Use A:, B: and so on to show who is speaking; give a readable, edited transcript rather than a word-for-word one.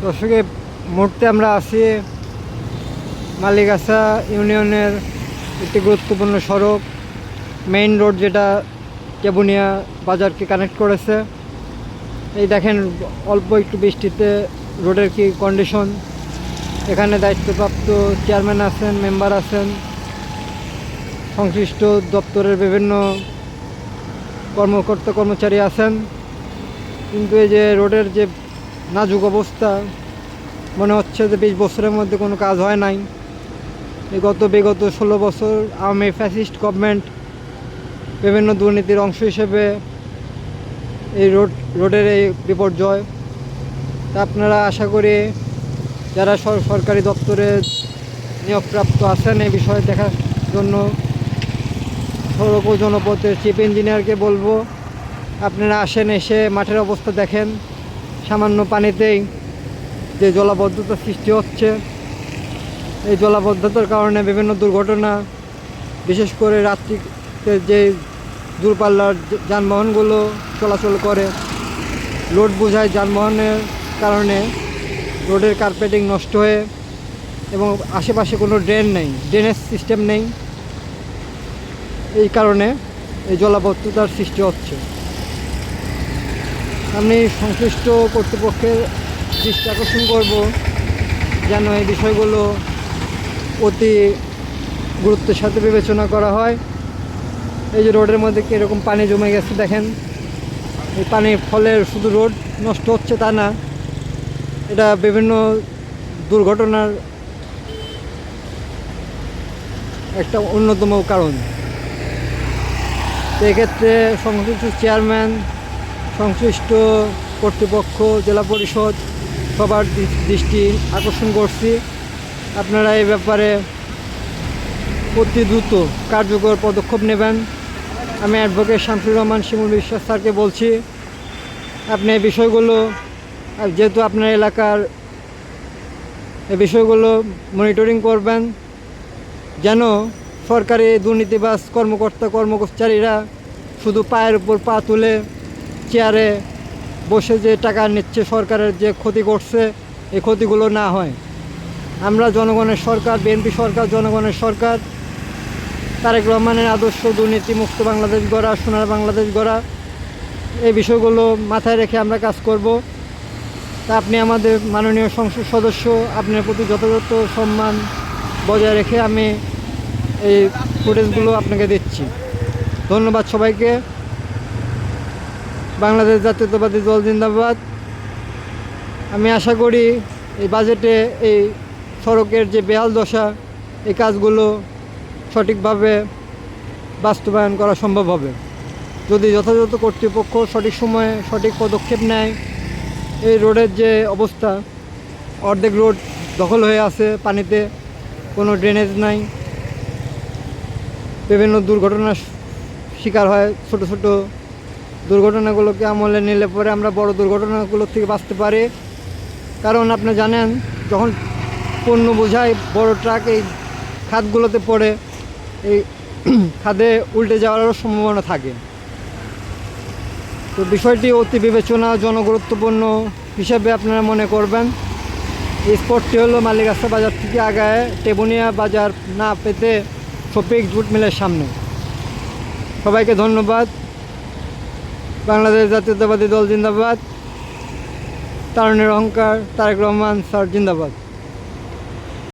A: দর্শক, এই মুহূর্তে আমরা আছি মালিগাছা ইউনিয়নের একটি গুরুত্বপূর্ণ সড়ক, মেইন রোড, যেটা কেবুনিয়া বাজারকে কানেক্ট করেছে। এই দেখেন, অল্প একটু বৃষ্টিতে রোডের কি কন্ডিশন। এখানে দায়িত্বপ্রাপ্ত চেয়ারম্যান আছেন, মেম্বার আছেন, সংশ্লিষ্ট দপ্তরের বিভিন্ন কর্মকর্তা কর্মচারী আছেন, কিন্তু এই যে রোডের যে নাজুক অবস্থা, মনে হচ্ছে যে 20 বছরের মধ্যে কোনো কাজ হয় নাই। বিগত 16 বছর আওয়ামী ফ্যাসিস্ট গভর্নমেন্ট বিভিন্ন দুর্নীতির অংশ হিসেবে এই রোডের এই বিপর্যয়। তা আপনারা আশা করি যারা সরকারি দপ্তরে নিয়োগপ্রাপ্ত আছেন এই বিষয়ে দেখার জন্য, সড়ক ও জনপথের চিফ ইঞ্জিনিয়ারকে বলবো আপনারা আসেন, এসে মাঠের অবস্থা দেখেন। সামান্য পানিতেই যে জলাবদ্ধতা সৃষ্টি হচ্ছে, এই জলাবদ্ধতার কারণে বিভিন্ন দুর্ঘটনা, বিশেষ করে রাত্রিতে যে দূরপাল্লার যানবাহনগুলো চলাচল করে, লোড বোঝাই যানবাহনের কারণে রোডের কার্পেটিং নষ্ট হয়ে এবং আশেপাশে কোনো ড্রেনেজ সিস্টেম নেই। এই কারণে এই জলাবদ্ধতার সৃষ্টি হচ্ছে। আমি সংশ্লিষ্ট কর্তৃপক্ষের দৃষ্টি আকর্ষণ করব যেন এই বিষয়গুলো অতি গুরুত্বের সাথে বিবেচনা করা হয়। এই যে রোডের মধ্যে কীরকম পানি জমে গেছে দেখেন, এই পানির ফলে শুধু রোড নষ্ট হচ্ছে তা না, এটা বিভিন্ন দুর্ঘটনার একটা অন্যতম কারণ। তো এক্ষেত্রে সংশ্লিষ্ট চেয়ারম্যান, সংশ্লিষ্ট কর্তৃপক্ষ, জেলা পরিষদ সবার দৃষ্টি আকর্ষণ করছি, আপনারা এই ব্যাপারে অতি দ্রুত কার্যকর পদক্ষেপ নেবেন। আমি অ্যাডভোকেট শামসুর রহমান শিমুল বিশ্বাস স্যারকে বলছি, আপনি এই বিষয়গুলো, যেহেতু আপনার এলাকার, এই বিষয়গুলো মনিটরিং করবেন, যেন সরকারি দুর্নীতিবাজ কর্মচারীরা শুধু পায়ের উপর পা তুলে চেয়ারে বসে যে টাকা নিচ্ছে, সরকারের যে ক্ষতি করছে, এই ক্ষতিগুলো না হয়। আমরা জনগণের সরকার, বিএনপি সরকার জনগণের সরকার, তারেক রহমানের আদর্শ দুর্নীতিমুক্ত বাংলাদেশ গড়া, সোনার বাংলাদেশ গড়া, এই বিষয়গুলো মাথায় রেখে আমরা কাজ করব। তা আপনি আমাদের মাননীয় সংসদ সদস্য, আপনার প্রতি যথাযথ সম্মান বজায় রেখে আমি এই ফুটেজগুলো আপনাকে দিচ্ছি। ধন্যবাদ সবাইকে। বাংলাদেশ জাতীয়তাবাদী দল জিন্দাবাদ। আমি আশা করি এই বাজেটে এই সড়কের যে বেহাল দশা, এই কাজগুলো সঠিকভাবে বাস্তবায়ন করা সম্ভব হবে যদি যথাযথ কর্তৃপক্ষ সঠিক সময়ে সঠিক পদক্ষেপ নেয়। এই রোডের যে অবস্থা, অর্ধেক রোড দখল হয়ে আছে পানিতে, কোনো ড্রেনেজ নাই, বিভিন্ন দুর্ঘটনার শিকার হয়। ছোট ছোট দুর্ঘটনাগুলোকে আমলে নিলে পরে আমরা বড় দুর্ঘটনাগুলোর থেকে বাঁচতে পারি। কারণ আপনি জানেন, যখন পণ্য বোঝাই বড় ট্রাক এই খাদগুলোতে পড়ে, এই খাদে উল্টে যাওয়ারও সম্ভাবনা থাকে। তো বিষয়টি অতি বিবেচনা, জনগুরুত্বপূর্ণ হিসাবে আপনারা মনে করবেন। এই স্পটটি হলো মালিগাছা বাজার থেকে আগায় টেবুনিয়া বাজার না পেতে শফিক জুট মিলের সামনে। সবাইকে ধন্যবাদ। বাংলাদেশ জাতীয়তাবাদী দল জিন্দাবাদ। তারুণের অহংকার তারেক রহমান স্যার জিন্দাবাদ।